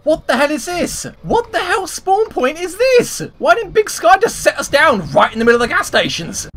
What the hell is this? What the hell spawn point is this? Why didn't Big Sky just set us down right in the middle of the gas stations?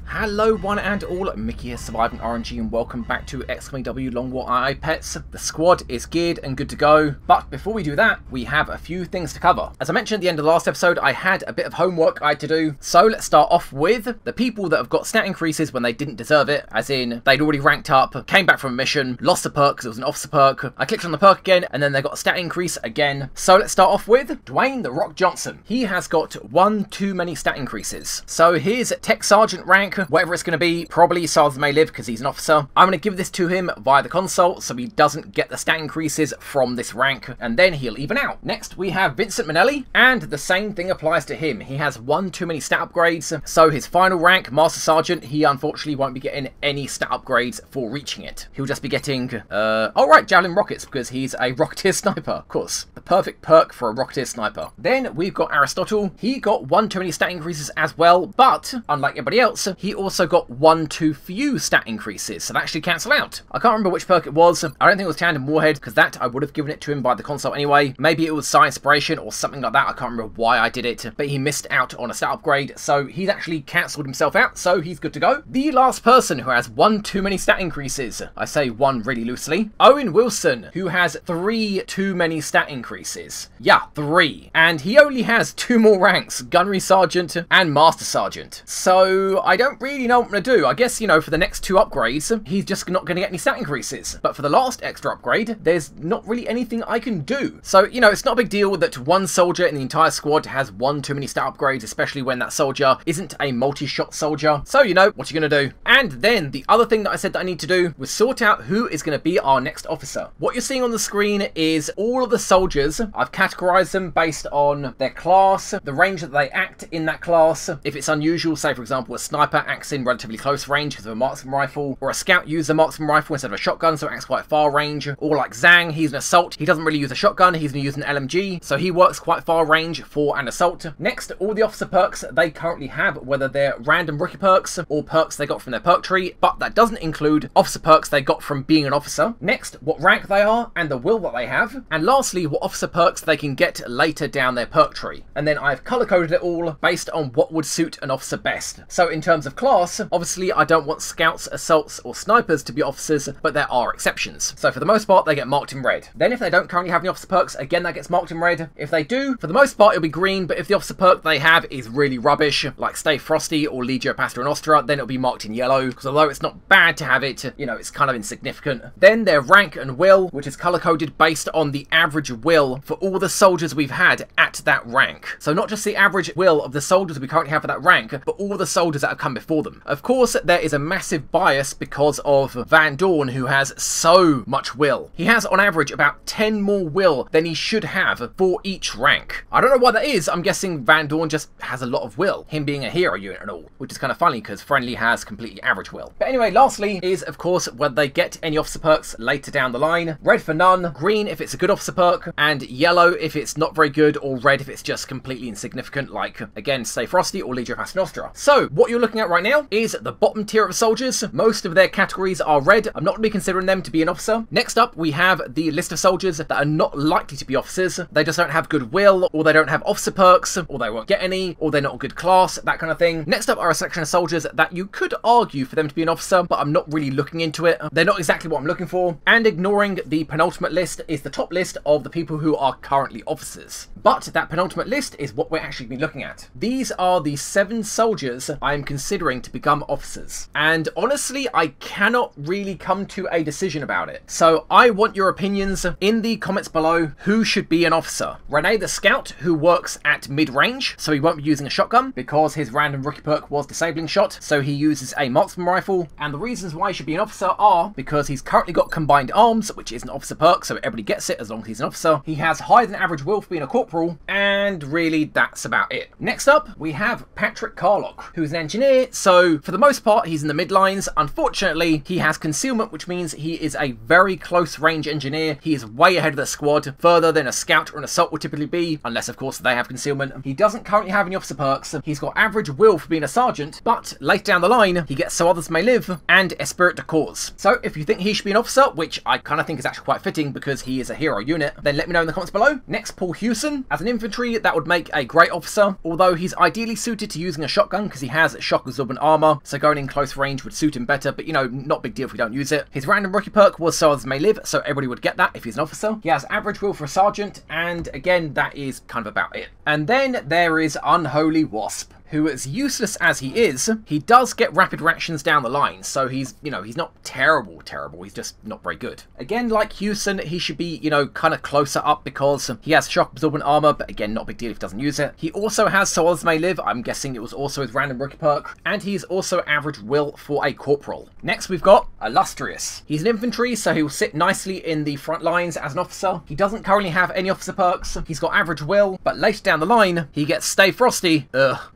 Hello one and all, Mickey here, Surviving RNG, and welcome back to XCOM Long War II Pets. The squad is geared and good to go, but before we do that, we have a few things to cover. As I mentioned at the end of the last episode, I had a bit of homework I had to do, so let's start off with the people that have got stat increases when they didn't deserve it, as in they'd already ranked up, came back from a mission, lost a perk because it was an officer perk. I clicked on the perk again, and then they got a stat increase again. So let's start off with Dwayne the Rock Johnson. He has got one too many stat increases. So his Tech Sergeant rank, whatever it's going to be, probably Sergeant may live because he's an officer. I'm going to give this to him via the console so he doesn't get the stat increases from this rank, and then he'll even out. Next we have Vincent Minnelli, and the same thing applies to him. He has one too many stat upgrades, so his final rank, Master Sergeant, he unfortunately won't be getting any stat upgrades for reaching it. He'll just be getting, Javelin Rockets, because he's a Rocketeer Sniper, of course. The perfect perk for a Rocketeer Sniper. Then we've got Aristotle. He got one too many stat increases as well, but unlike everybody else, he also got one too few stat increases, so that actually cancel out. I can't remember which perk it was. I don't think it was Tandem Warhead, because that I would have given it to him by the console anyway. Maybe it was Science Inspiration or something like that. I can't remember why I did it, but he missed out on a stat upgrade, so he's actually cancelled himself out, so he's good to go. The last person who has one too many stat increases, I say one really loosely, Owen Wilson, who has 3 too many stat increases. Yeah, 3. And he only has 2 more ranks, Gunnery Sergeant and Master Sergeant. So I don't really know what I'm going to do. I guess, you know, for the next 2 upgrades, he's just not going to get any stat increases. But for the last extra upgrade, there's not really anything I can do. So, you know, it's not a big deal that one soldier in the entire squad has one too many stat upgrades, especially when that soldier isn't a multi-shot soldier. So, you know, what you're going to do. And then the other thing that I said that I need to do was sort out who is going to be our next officer. What you're seeing on the screen is all of the soldiers. I've categorized them based on their class, the range that they act in that class. If it's unusual, say for example a sniper acts in relatively close range because of a marksman rifle, or a scout uses a marksman rifle instead of a shotgun, so it acts quite far range, or like Zhang, he's an assault, he doesn't really use a shotgun, he's going to use an LMG, so he works quite far range for an assault. Next, all the officer perks they currently have, whether they're random rookie perks or perks they got from their perk tree, but that doesn't include officer perks they got from being an officer. Next, what rank they are and the will that they have, and lastly, what officer perks they can get later down their perk tree. And then I've color coded it all based on what would suit an officer best. So in terms of class, obviously I don't want scouts, assaults or snipers to be officers, but there are exceptions. So for the most part they get marked in red. Then if they don't currently have any officer perks, again that gets marked in red. If they do, for the most part it'll be green, but if the officer perk they have is really rubbish, like Stay Frosty or Legio Pastor Nostra, then it'll be marked in yellow, because although it's not bad to have it, you know, it's kind of insignificant. Then their rank and will, which is color coded based on the average will for all the soldiers we've had at that rank. So not just the average will of the soldiers we currently have for that rank, but all the soldiers that have come before them. Of course, there is a massive bias because of Van Dorn, who has so much will. He has on average about 10 more will than he should have for each rank. I don't know why that is. I'm guessing Van Dorn just has a lot of will, him being a hero unit and all, which is kind of funny because Friendly has completely average will. But anyway, lastly is of course whether they get any officer perks later down the line. Red for none, green if it's a good officer perk, and yellow if it's not very good, or red if it's just completely insignificant, like again Stay Frosty or Legio Pastor Nostra. So what you're looking at right now is the bottom tier of soldiers. Most of their categories are red. I'm not going to be considering them to be an officer. Next up we have the list of soldiers that are not likely to be officers. They just don't have good will, or they don't have officer perks, or they won't get any, or they're not a good class, that kind of thing. Next up are a section of soldiers that you could argue for them to be an officer, but I'm not really looking into it. They're not exactly what I'm looking for. And ignoring the penultimate list is the top list of the people who are currently officers. But that penultimate list is what we're actually been looking at. These are the 7 soldiers I am considering to become officers. And honestly, I cannot really come to a decision about it. So I want your opinions in the comments below. Who should be an officer? Rene the Scout, who works at mid-range, so he won't be using a shotgun because his random rookie perk was disabling shot, so he uses a marksman rifle. And the reasons why he should be an officer are because he's currently got combined arms, which is an officer perk, so everybody gets it as long as he's an officer. He has higher than average will for being a corporal, and really that's about it. Next up, we have Patrick Carlock, who's an engineer it. So for the most part, he's in the mid lines. Unfortunately, he has concealment, which means he is a very close range engineer. He is way ahead of the squad, further than a scout or an assault would typically be, unless of course they have concealment. He doesn't currently have any officer perks. He's got average will for being a sergeant, but later down the line, he gets So Others May Live and Esprit de Corps. So if you think he should be an officer, which I kind of think is actually quite fitting because he is a hero unit, then let me know in the comments below. Next, Paul Hewson. As an infantry, that would make a great officer, although he's ideally suited to using a shotgun because he has shock absorbent armor, so going in close range would suit him better, but you know, not big deal if we don't use it. His random rookie perk was So Others May Live, so everybody would get that if he's an officer. He has average will for a sergeant, and again, that is kind of about it. And then there is Unholy Wasp, who, as useless as he is, he does get rapid reactions down the line, so he's, you know, he's not terrible, he's just not very good. Again, like Hewson, he should be, you know, kind of closer up because he has shock absorbent armor, but again, not a big deal if he doesn't use it. He also has So Others May Live, I'm guessing it was also his random rookie perk, and he's also average will for a corporal. Next, we've got Illustrious. He's an infantry, so he will sit nicely in the front lines as an officer. He doesn't currently have any officer perks. He's got average will, but later down the line, he gets Stay Frosty,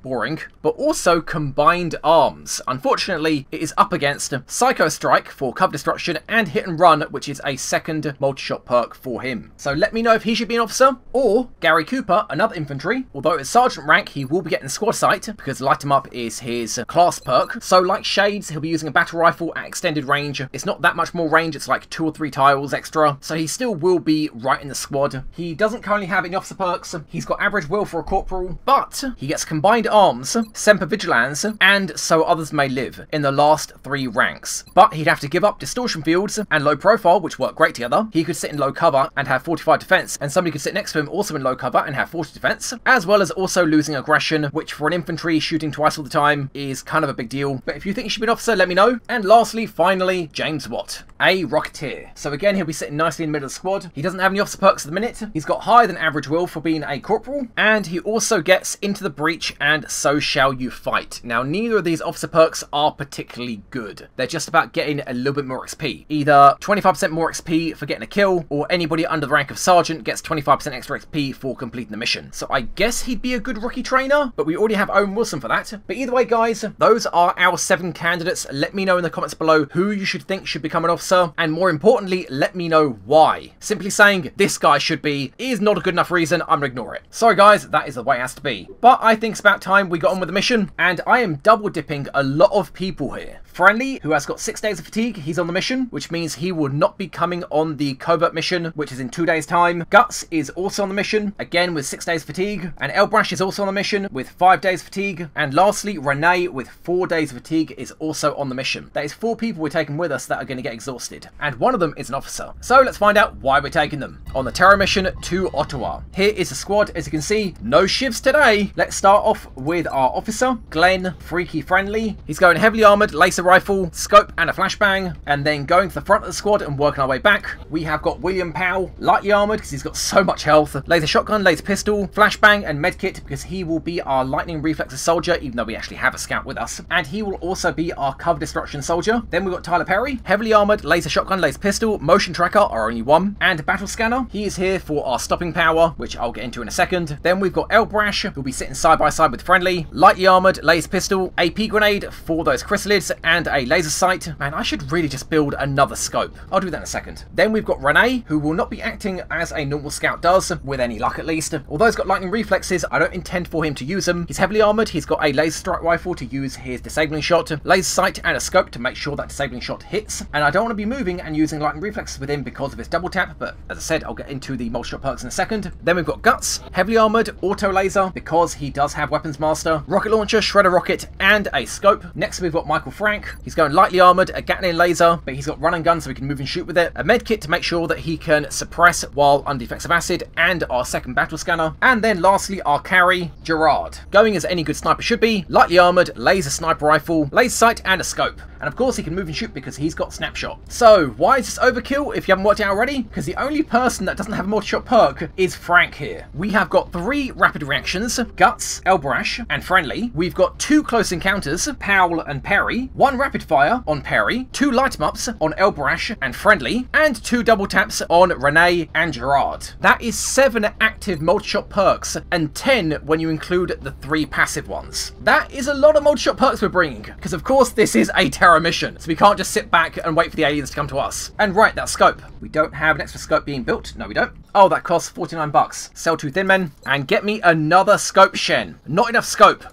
boring, but also Combined Arms. Unfortunately, it is up against Psycho Strike for cover destruction and Hit and Run, which is a second multi-shot perk for him. So let me know if he should be an officer, or Gary Cooper, another infantry. Although at sergeant rank, he will be getting squad sight because Light 'em Up is his class perk. So like Shades, he'll be using a battle rifle at extended range. It's not that much more range, it's like 2 or 3 tiles extra, so he still will be right in the squad. He doesn't currently have any officer perks. He's got average will for a corporal, but he gets Combined Arms, Semper Vigilance, and So Others May Live in the last 3 ranks. But he'd have to give up Distortion Fields and Low Profile, which work great together. He could sit in low cover and have 45 defense, and somebody could sit next to him also in low cover and have 40 defense, as well as also losing aggression, which for an infantry shooting twice all the time is kind of a big deal. But if you think he should be an officer, let me know. And lastly, finally, James Watt, a Rocketeer. So again, he'll be sitting nicely in the middle of the squad. He doesn't have any officer perks at the minute. He's got higher than average will for being a corporal, and he also gets Into the Breach and So Shall You Fight. Now, neither of these officer perks are particularly good. They're just about getting a little bit more XP. Either 25% more XP for getting a kill, or anybody under the rank of sergeant gets 25% extra XP for completing the mission. So I guess he'd be a good rookie trainer, but we already have Owen Wilson for that. But either way, guys, those are our 7 candidates. Let me know in the comments below who you should think should become an officer, and more importantly, let me know why. Simply saying this guy should be is not a good enough reason. I'm gonna ignore it. Sorry guys, that is the way it has to be. But I think it's about time we got on with the mission, and I am double dipping a lot of people here. Friendly, who has got 6 days of fatigue, he's on the mission, which means he will not be coming on the covert mission, which is in 2 days time. Guts is also on the mission, again with 6 days fatigue, and Elbrash is also on the mission with 5 days fatigue, and lastly, Renee with 4 days fatigue is also on the mission. That is 4 people we're taking with us that are going to get exhausted, and one of them is an officer. So let's find out why we're taking them. On the terror mission to Ottawa. Here is the squad. As you can see, no shivs today. Let's start off with our officer, Glenn, Freaky Friendly. He's going heavily armoured, laser rifle, scope and a flashbang, and then going to the front of the squad and working our way back. We have got William Powell, lightly armoured because he's got so much health, laser shotgun, laser pistol, flashbang and medkit because he will be our lightning reflexes soldier, even though we actually have a scout with us, and he will also be our cover destruction soldier. Then we've got Tyler Perry, heavily armoured, laser shotgun, laser pistol, motion tracker, our only one, and battle scanner. He is here for our stopping power, which I'll get into in a second. Then we've got Elbrash, who'll be sitting side by side with Friendly, lightly armoured, laser pistol, AP grenade for those chrysalids, and a laser sight. Man, I should really just build another scope. I'll do that in a second. Then we've got Renee, who will not be acting as a normal scout does, with any luck at least. Although he's got lightning reflexes, I don't intend for him to use them. He's heavily armoured, he's got a laser strike rifle to use his disabling shot, laser sight and a scope to make sure that disabling shot hits, and I don't want to be moving and using lightning reflexes with him because of his double tap, but as I said, I'll get into the multi-shot perks in a second. Then we've got Guts, heavily armoured, auto laser because he does have weapons master, rocket launcher, shredder rocket, and a scope. Next we've got Michael Frank. He's going lightly armoured, a Gatling laser, but he's got run and gun so he can move and shoot with it, a med kit to make sure that he can suppress while under effects of acid, and our second battle scanner. And then lastly our carry, Gerard, going as any good sniper should be, lightly armoured, laser sniper rifle, laser sight and a scope. And of course he can move and shoot because he's got snapshot. So why is this overkill if you haven't worked it out already? Because the only person that doesn't have a multi-shot perk is Frank here. We have got 3 rapid reactions, Guts, Elbrash, and Friendly. We've got 2 close encounters, Powell and Perry, 1 rapid fire on Perry, 2 light em ups on Elbrash and Friendly, and 2 double taps on Renee and Gerard. That is 7 active multi-shot perks and 10 when you include the 3 passive ones. That is a lot of multi-shot perks we're bringing, because of course this is a Terra mission, so we can't just sit back and wait for the aliens to come to us. And right, that scope. We don't have an extra scope being built. No, we don't. Oh, that costs 49 bucks. Sell 2 Thin Men and get me another scope, Shen. Not enough scope.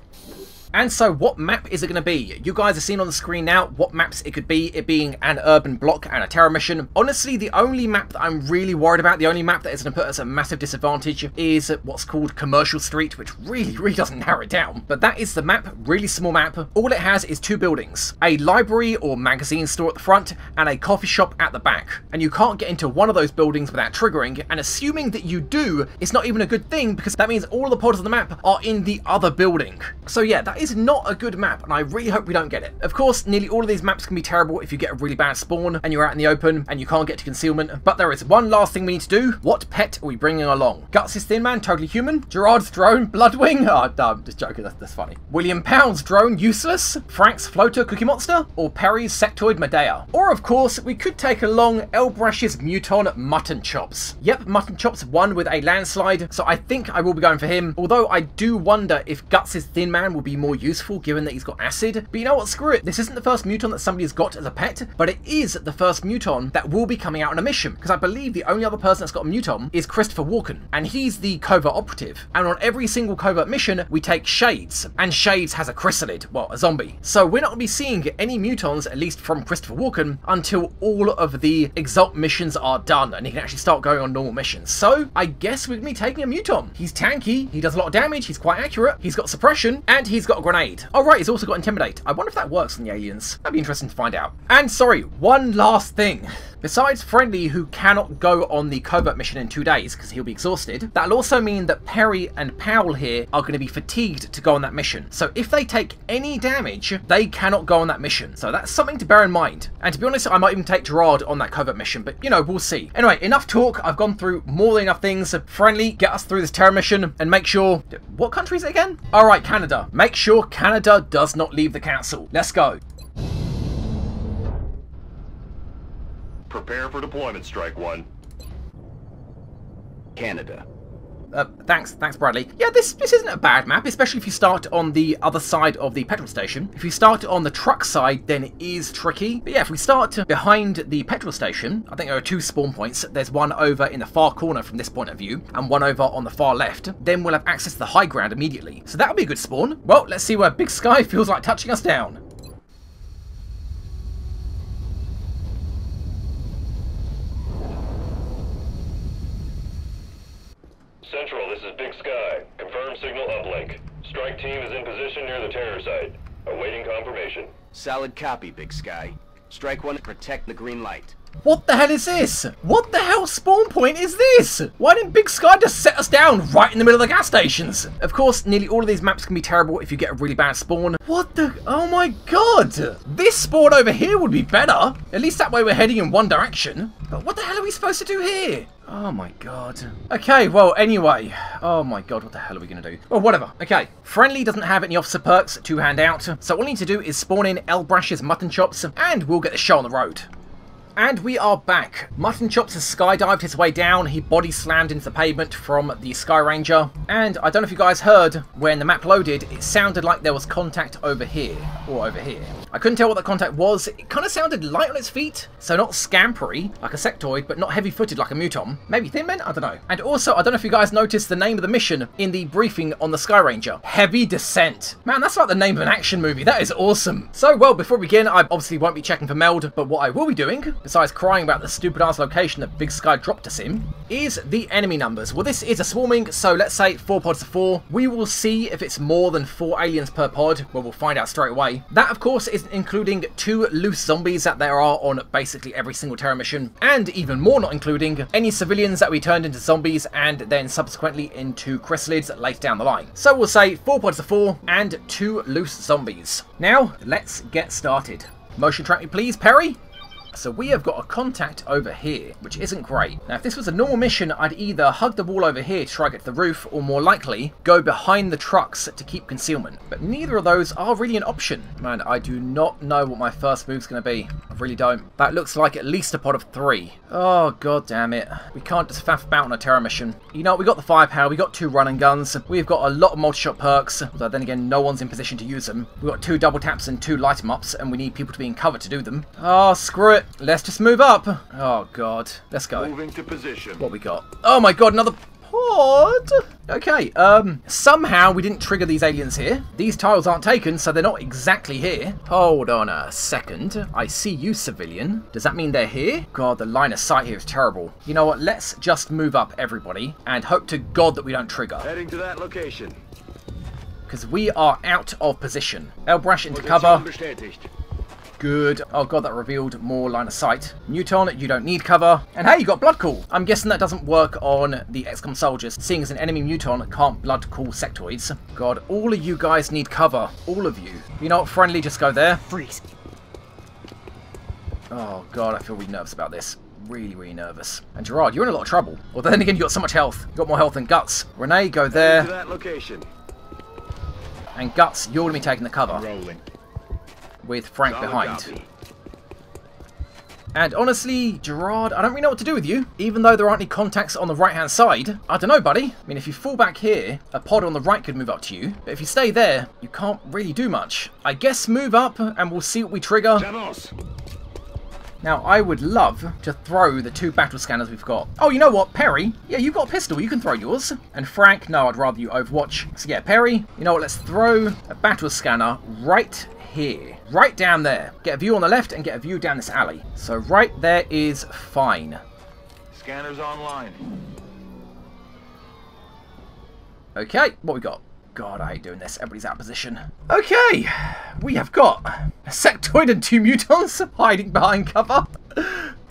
And so what map is it going to be? You guys are seeing on the screen now what maps it could be, it being an urban block and a Terra mission. Honestly, the only map that I'm really worried about, the only map that is going to put us at a massive disadvantage is what's called Commercial Street, which really doesn't narrow it down. But that is the map, really small map. All it has is 2 buildings, a library or magazine store at the front and a coffee shop at the back. And you can't get into one of those buildings without triggering, and assuming that you do, it's not even a good thing because that means all the pods on the map are in the other building. So yeah, that is not a good map, and I really hope we don't get it. Of course, nearly all of these maps can be terrible if you get a really bad spawn and you're out in the open and you can't get to concealment, but there is one last thing we need to do. What pet are we bringing along? Guts' Thin Man, totally human. Gerard's drone, Bloodwing. Oh, no, I'm just joking, that's funny. William Pound's drone, useless. Frank's floater, Cookie Monster. Or Perry's sectoid, Medea. Or of course, we could take along Elbrash's Muton, Mutton Chops. Yep, Mutton Chops won with a landslide, so I think I will be going for him, although I do wonder if Guts' Thin Man will be more useful given that he's got acid. But you know what, screw it. This isn't the first Muton that somebody's got as a pet, but it is the first Muton that will be coming out on a mission, because I believe the only other person that's got a Muton is Christopher Walken, and he's the covert operative. And on every single covert mission, we take Shades, and Shades has a chrysalid, well, a zombie. So we're not going to be seeing any Mutons, at least from Christopher Walken, until all of the Exalt missions are done, and he can actually start going on normal missions. So I guess we're going to be taking a Muton. He's tanky, he does a lot of damage, he's quite accurate, he's got suppression, and he's got a grenade. Oh right, he's also got Intimidate. I wonder if that works on the aliens. That'd be interesting to find out. And sorry, one last thing. Besides Friendly, who cannot go on the covert mission in 2 days because he'll be exhausted, that'll also mean that Perry and Powell here are going to be fatigued to go on that mission. So if they take any damage, they cannot go on that mission. So that's something to bear in mind. And to be honest, I might even take Gerard on that covert mission, but you know, we'll see. Anyway, enough talk. I've gone through more than enough things. Friendly, get us through this Terra mission and make sure... What country is it again? All right, Canada. Make sure Canada does not leave the council. Let's go. Prepare for deployment, Strike One. Canada. Thanks Bradley. Yeah, this isn't a bad map, especially if you start on the other side of the petrol station. If you start on the truck side, then it is tricky. But yeah, if we start behind the petrol station, I think there are 2 spawn points. There's one over in the far corner from this point of view, and one over on the far left. Then we'll have access to the high ground immediately. So that'll be a good spawn. Well, let's see where Big Sky feels like touching us down. Central, this is Big Sky. Confirm signal uplink. Strike team is in position near the terror site. Awaiting confirmation. Solid copy, Big Sky. Strike One, protect the green light. What the hell is this? What the hell spawn point is this? Why didn't Big Sky just set us down right in the middle of the gas stations? Of course, nearly all of these maps can be terrible if you get a really bad spawn. What the... Oh my god! This spawn over here would be better. At least that way we're heading in one direction. But what the hell are we supposed to do here? Oh my god. Okay, well, anyway. Oh my god, what the hell are we going to do? Well, whatever. Okay, Friendly doesn't have any officer perks to hand out, so all we need to do is spawn in Elbrash's Mutton Chops, and we'll get the show on the road. And we are back. Mutton Chops has skydived his way down. He body slammed into the pavement from the Sky Ranger. And I don't know if you guys heard, when the map loaded, it sounded like there was contact over here, or over here. I couldn't tell what that contact was. It kind of sounded light on its feet, so not scampery, like a sectoid, but not heavy-footed like a Muton. Maybe Thin Men? I don't know. And also, I don't know if you guys noticed the name of the mission in the briefing on the Sky Ranger. Heavy Descent. Man, that's like the name of an action movie. That is awesome. So, well, before we begin, I obviously won't be checking for meld, but what I will be doing, besides crying about the stupid-ass location that Big Sky dropped us in, is the enemy numbers. Well, this is a swarming, so let's say 4 pods to 4. We will see if it's more than 4 aliens per pod. Well, we'll find out straight away. That, of course, is including 2 loose zombies that there are on basically every single Terra mission, and even more not including any civilians that we turned into zombies and then subsequently into chrysalids later down the line. So we'll say 4 pods to 4 and 2 loose zombies. Now, let's get started. Motion track me please, Perry. So we have got a contact over here, which isn't great. Now, if this was a normal mission, I'd either hug the wall over here to try to get to the roof, or more likely, go behind the trucks to keep concealment. But neither of those are really an option. Man, I do not know what my first move's going to be. I really don't. That looks like at least a pod of 3. Oh, god damn it. We can't just faff about on a terror mission. You know, we got the firepower, we got 2 running guns, we've got a lot of multi-shot perks, although then again, no one's in position to use them. We've got 2 double taps and 2 light 'em ups, and we need people to be in cover to do them. Oh, screw it. Let's just move up. Oh, God. Let's go. Moving to position. What we got? Oh, my God, another pod. Okay, somehow we didn't trigger these aliens here. These tiles aren't taken, so they're not exactly here. Hold on a second. I see you, civilian. Does that mean they're here? God, the line of sight here is terrible. You know what? Let's just move up, everybody, and hope to God that we don't trigger. Heading to that location. Because we are out of position. Elbrash into cover. Good. Oh god, that revealed more line of sight. Muton, you don't need cover. And hey, you got blood call. I'm guessing that doesn't work on the XCOM soldiers, seeing as an enemy Muton can't blood call sectoids. God, all of you guys need cover. All of you. You know what, friendly, just go there. Freeze. Oh god, I feel really nervous about this. Really, really nervous. And Gerard, you're in a lot of trouble. Well, then again, you got so much health. You got more health than Guts. Renee, go there. To that location. And Guts, you're going to be taking the cover. Rolling. With Frank Solid behind. copy. And honestly, Gerard, I don't really know what to do with you. Even though there aren't any contacts on the right-hand side. I don't know, buddy. I mean, if you fall back here, a pod on the right could move up to you. But if you stay there, you can't really do much. I guess move up, and we'll see what we trigger. Vamos. Now, I would love to throw the 2 battle scanners we've got. Oh, you know what, Perry? Yeah, you've got a pistol. You can throw yours. And Frank, no, I'd rather you Overwatch. So yeah, Perry, you know what? Let's throw a battle scanner right here. Right down there. Get a view on the left and get a view down this alley. So right there is fine. Scanners online. Okay, what we got? God, I hate doing this. Everybody's out of position. Okay, we have got a sectoid and 2 mutants hiding behind cover.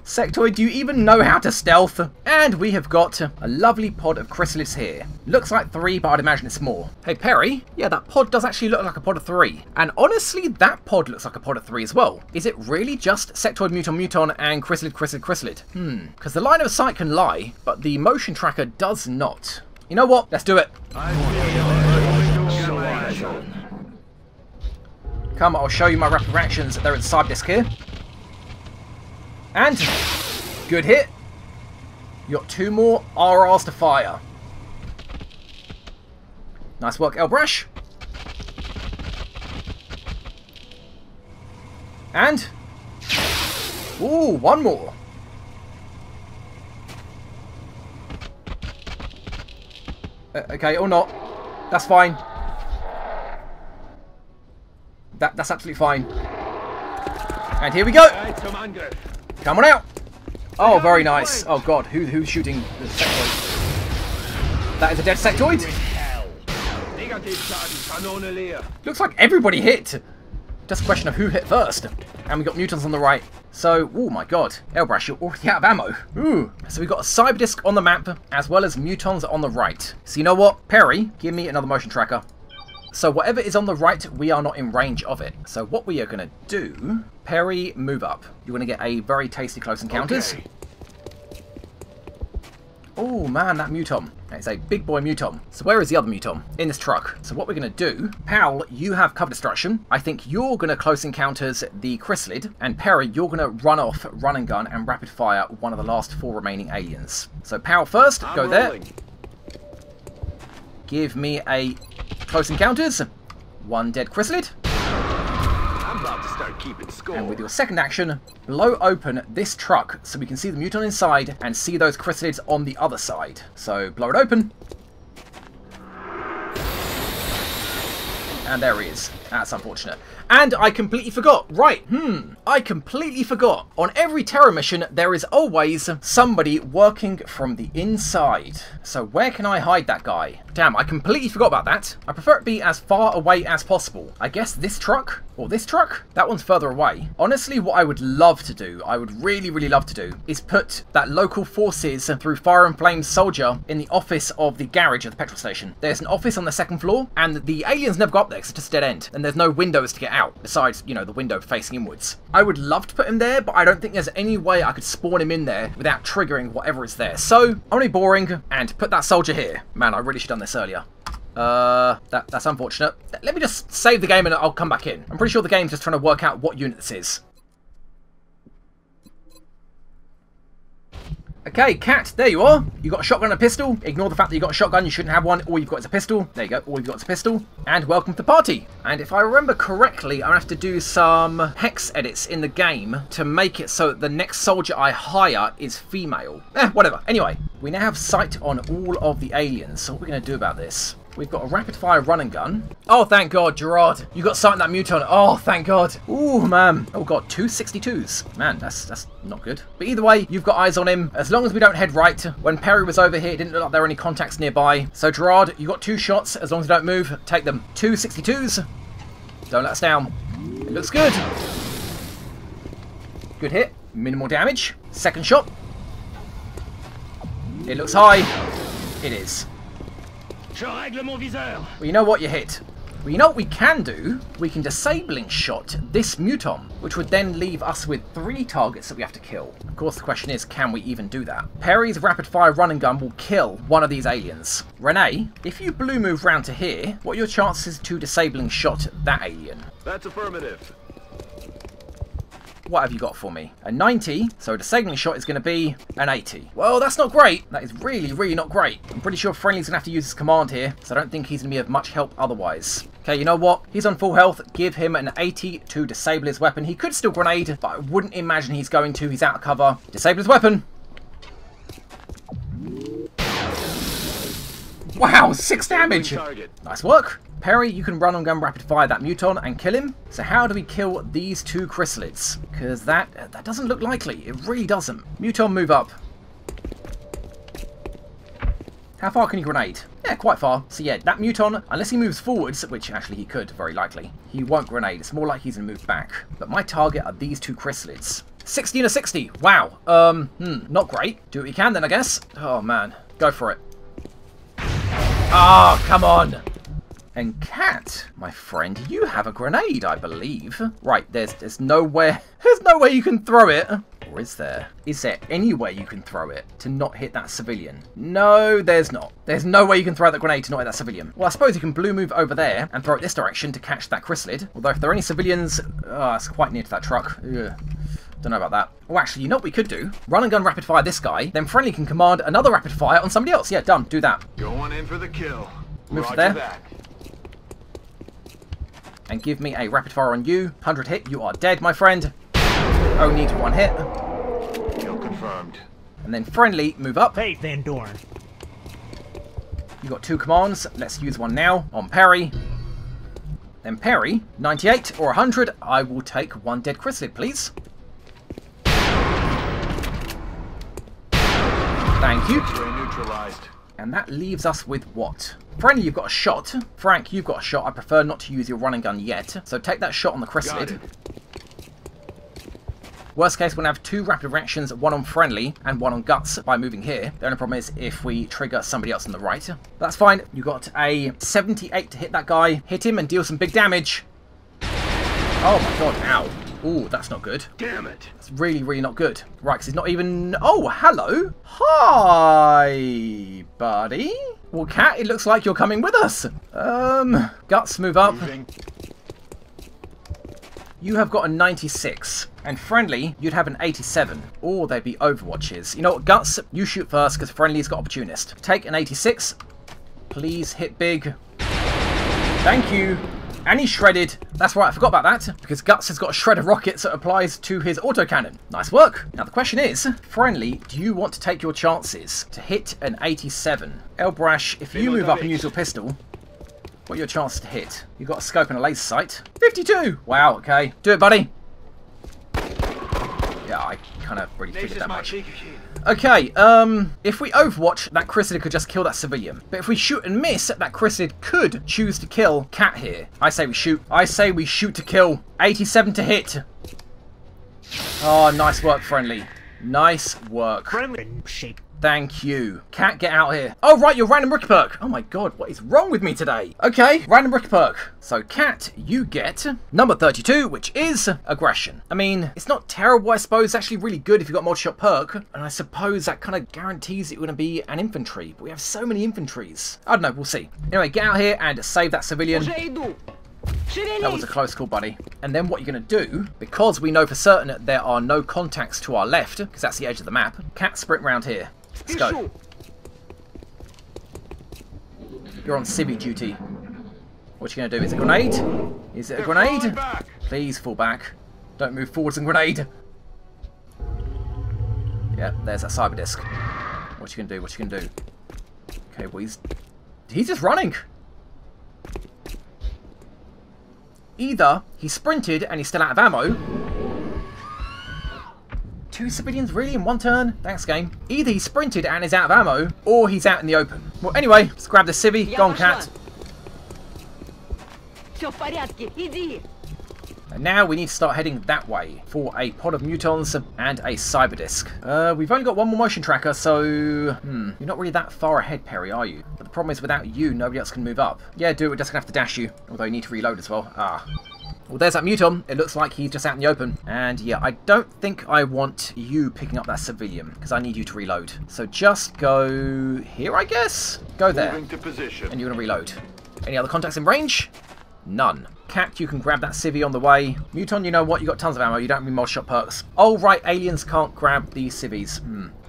Sectoid, do you even know how to stealth? And we have got a lovely pod of chrysalids here. Looks like 3, but I'd imagine it's more. Hey, Perry? Yeah, that pod does actually look like a pod of 3. And honestly, that pod looks like a pod of 3 as well. Is it really just sectoid, muton, and chrysalid? Because the line of sight can lie, but the motion tracker does not. You know what? Let's do it. Come, I'll show you my rapid reactions. They're inside disc here. And good hit. You got 2 more RRs to fire. Nice work, Elbrash. And ooh, 1 more. Okay, or not. That's fine. That's absolutely fine. And here we go. Come on out. Oh, very nice. Oh god, who's shooting the sectoid? That is a dead sectoid. Looks like everybody hit. Just a question of who hit first. And we got mutants on the right. So, oh my god, Elbrash, you're already out of ammo. Ooh. So we got a cyber disc on the map, as well as mutants on the right. So you know what, Perry, give me another motion tracker. So whatever is on the right, we are not in range of it. So what we are going to do, Perry, move up. You're going to get a very tasty close encounters. Okay. Oh man, that muton. It's a big boy muton. So where is the other muton? In this truck. So what we're going to do, Powell, you have cover destruction. I think you're going to close encounters the chrysalid. And Perry, you're going to run off, run and gun, and rapid fire one of the last 4 remaining aliens. So Powell first, go there. Give me a close encounters. 1 dead chrysalid. I'm about to start keeping score. And with your second action, blow open this truck so we can see the muton inside and see those chrysalids on the other side. So blow it open. And there he is. That's unfortunate. And I completely forgot. Right, I completely forgot. On every terror mission, there is always somebody working from the inside. So where can I hide that guy? Damn, I completely forgot about that. I prefer it be as far away as possible. I guess this truck? Or this truck? That one's further away. Honestly, what I would love to do, I would really, really love to do, is put that local forces through Fire and Flame soldier in the office of the garage of the petrol station. There's an office on the 2nd floor, and the aliens never go up there because it's just a dead end. And there's no windows to get out, besides, you know, the window facing inwards. I would love to put him there, but I don't think there's any way I could spawn him in there without triggering whatever is there. So, I'm going to be boring and put that soldier here. Man, I really should have done this earlier. That's unfortunate. Let me just save the game and I'll come back in. I'm pretty sure the game's just trying to work out what unit this is. Okay, Cat, there you are. You got a shotgun and a pistol. Ignore the fact that you got a shotgun, you shouldn't have one. All you've got is a pistol. There you go, all you've got is a pistol. And welcome to the party. And if I remember correctly, I have to do some hex edits in the game to make it so that the next soldier I hire is female. Whatever. Anyway, we now have sight on all of the aliens. So what are we going to do about this? We've got a rapid-fire run and gun. Oh, thank God, Gerard. You got sight on that Muton. Oh, thank God. Ooh, man. Oh, God, 262s. Man, that's not good. But either way, you've got eyes on him. As long as we don't head right. When Perry was over here, it didn't look like there were any contacts nearby. So, Gerard, you got 2 shots. As long as you don't move, take them. 262s. Don't let us down. It looks good. Good hit. Minimal damage. Second shot. It looks high. It is. Well, you know what? You hit. Well, you know what we can do? We can disabling shot this Muton, which would then leave us with 3 targets that we have to kill. Of course, the question is, can we even do that? Perry's rapid-fire run and gun will kill one of these aliens. Renee, if you blue move round to here, what are your chances to disabling shot that alien? That's affirmative. What have you got for me? A 90, so a disabling shot is going to be an 80. Well, that's not great. That is really, really not great. I'm pretty sure Friendly's going to have to use his command here, so I don't think he's going to be of much help otherwise. Okay, you know what? He's on full health. Give him an 80 to disable his weapon. He could still grenade, but I wouldn't imagine he's going to. He's out of cover. Disable his weapon. Wow, 6 damage. Nice work. Perry, you can run on gun rapid fire that Muton and kill him. So how do we kill these 2 chrysalids? Because that doesn't look likely. It really doesn't. Muton, move up. How far can you grenade? Yeah, quite far. So yeah, that Muton, unless he moves forwards, which actually he could, very likely, he won't grenade. It's more like he's going to move back. But my target are these 2 chrysalids. 60 and a 60. Wow. Not great. Do what you can then, I guess. Oh, man. Go for it. Oh, come on. And Cat, my friend, you have a grenade, I believe. Right, there's nowhere you can throw it. Or is there? Is there any way you can throw it to not hit that civilian? No, there's not. There's no way you can throw that grenade to not hit that civilian. Well, I suppose you can blue move over there and throw it this direction to catch that chrysalid. Although if there are any civilians, it's quite near to that truck. Ugh. Don't know about that. Oh, actually, you know what we could do? Run and gun rapid fire this guy, then Friendly can command another rapid fire on somebody else. Yeah, done. Do that. Going in for the kill. Move to there. And give me a rapid fire on you. 100 hit. You are dead, my friend. Only need 1 hit. Kill confirmed. And then Friendly, move up. Hey, Van Dorn. You got 2 commands. Let's use one now on Perry. Then Perry, 98 or 100. I will take 1 dead chrysalid, please. Thank you. Neutralized. And that leaves us with what? Friendly, you've got a shot. Frank, you've got a shot. I prefer not to use your run and gun yet. So take that shot on the chrysalid. Worst case, we're going to have 2 rapid reactions, 1 on Friendly and 1 on Guts by moving here. The only problem is if we trigger somebody else on the right. That's fine. You got a 78 to hit that guy. Hit him and deal some big damage. Oh my God, ow. Ooh, that's not good. Damn it. That's really, really not good. Right, because he's not even... Oh, hello. Hi, buddy. Well, Cat, it looks like you're coming with us. Guts, move up. Moving. You have got a 96. And Friendly, you'd have an 87. Or they'd be Overwatches. You know what, Guts, you shoot first because Friendly's got Opportunist. Take an 86. Please hit big. Thank you. And he's shredded. That's right, I forgot about that. Because Guts has got a shredder rocket that applies to his autocannon. Nice work. Now the question is, Friendly, do you want to take your chances to hit an 87? Elbrash, if you move up and use your pistol, what are your chances to hit? You've got a scope and a laser sight. 52! Wow, okay. Do it, buddy. Yeah, I kind of really figured that much. Okay, if we Overwatch, that chrysalid could just kill that civilian. But if we shoot and miss, that chrysalid could choose to kill Cat here. I say we shoot. I say we shoot to kill. 87 to hit. Oh, nice work, Friendly. Nice work. Friendly shake. Thank you. Cat, get out here. Oh, right, you're random rookie perk. Oh my god, what is wrong with me today? Okay, random rookie perk. So, Cat, you get number 32, which is aggression. I mean, it's not terrible, I suppose. It's actually really good if you've got multi-shot perk. And I suppose that kind of guarantees that you're going to be an infantry. But we have so many infantries. I don't know, we'll see. Anyway, get out here and save that civilian. That was a close call, buddy. And then what you're going to do, because we know for certain that there are no contacts to our left, because that's the edge of the map, Cat, sprint round here. Let's go. You're on civvy duty. What you going to do? Is it a grenade? Is it a grenade? Please fall back. Don't move forwards and grenade. Yeah, there's that cyber disc. What you going to do? What you going to do? Okay, well, he's just running. Either he sprinted and he's still out of ammo. 2 civilians really in one turn? Thanks, game. Either he sprinted and is out of ammo, or he's out in the open. Well, anyway, let's grab the civvy. Go on, Cat. And now we need to start heading that way for a pod of mutons and a cyber disc. We've only got one more motion tracker, so... you're not really that far ahead, Perry, are you? But the problem is without you, nobody else can move up. Yeah, do it. We're just going to have to dash you. Although you need to reload as well. Ah. Well, there's that muton. It looks like he's just out in the open. And yeah, I don't think I want you picking up that civilian, because I need you to reload. So just go here, I guess? Go there. Moving to position. And you're going to reload. Any other contacts in range? None. Cat, you can grab that civvy on the way. Muton, you know what? You got tons of ammo. You don't have any more shot perks. Oh, right. Aliens can't grab these civvies.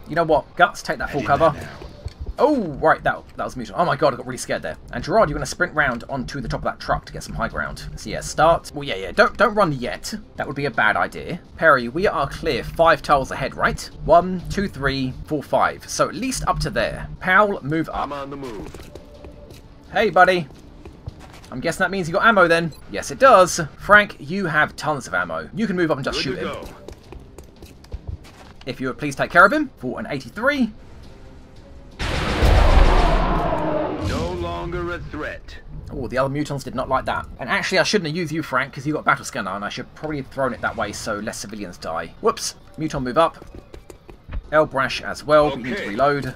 You know what? Guts, take that full cover. Oh, right. That was Muton. Oh, my God. I got really scared there. And Gerard, you're going to sprint round onto the top of that truck to get some high ground. So, yeah, start. Well, yeah. Don't run yet. That would be a bad idea. Perry, we are clear 5 tiles ahead, right? 1, 2, 3, 4, 5. So, at least up to there. Powell, move up. I'm on the move. Hey, buddy. I'm guessing that means you got ammo then. Yes, it does. Frank, you have tons of ammo. You can move up and just shoot him. If you would please take care of him for an 83. No longer a threat. Oh, the other mutants did not like that. And actually, I shouldn't have used you, Frank, because you got a battle scanner, and I should probably have thrown it that way so less civilians die. Whoops. Muton, move up. Elbrash as well, but you need to reload.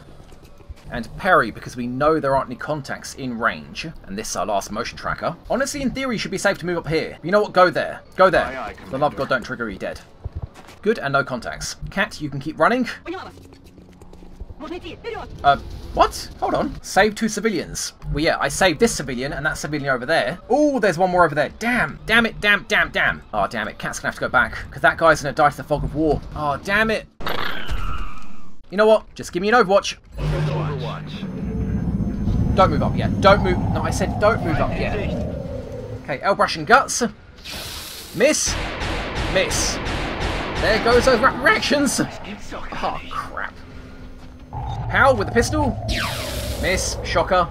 And Perry, because we know there aren't any contacts in range, and this is our last motion tracker. Honestly, in theory, you should be safe to move up here. But you know what? Go there. Go there. Aye, aye, For the love of God, don't trigger, you're dead. Good, and no contacts. Cat, you can keep running. What? Hold on. Save 2 civilians. Well, yeah, I saved this civilian and that civilian over there. Oh, there's one more over there. Damn. Damn it. Damn. Oh, damn it. Cat's gonna have to go back, because that guy's gonna die to the fog of war. Oh, damn it. You know what? Just give me an Overwatch. Don't move up yet. Don't move. No, I said don't move up yet. Okay, Elbrash and Guts. Miss. Miss. There goes those rapid reactions. Oh, crap. Powell with the pistol. Miss. Shocker.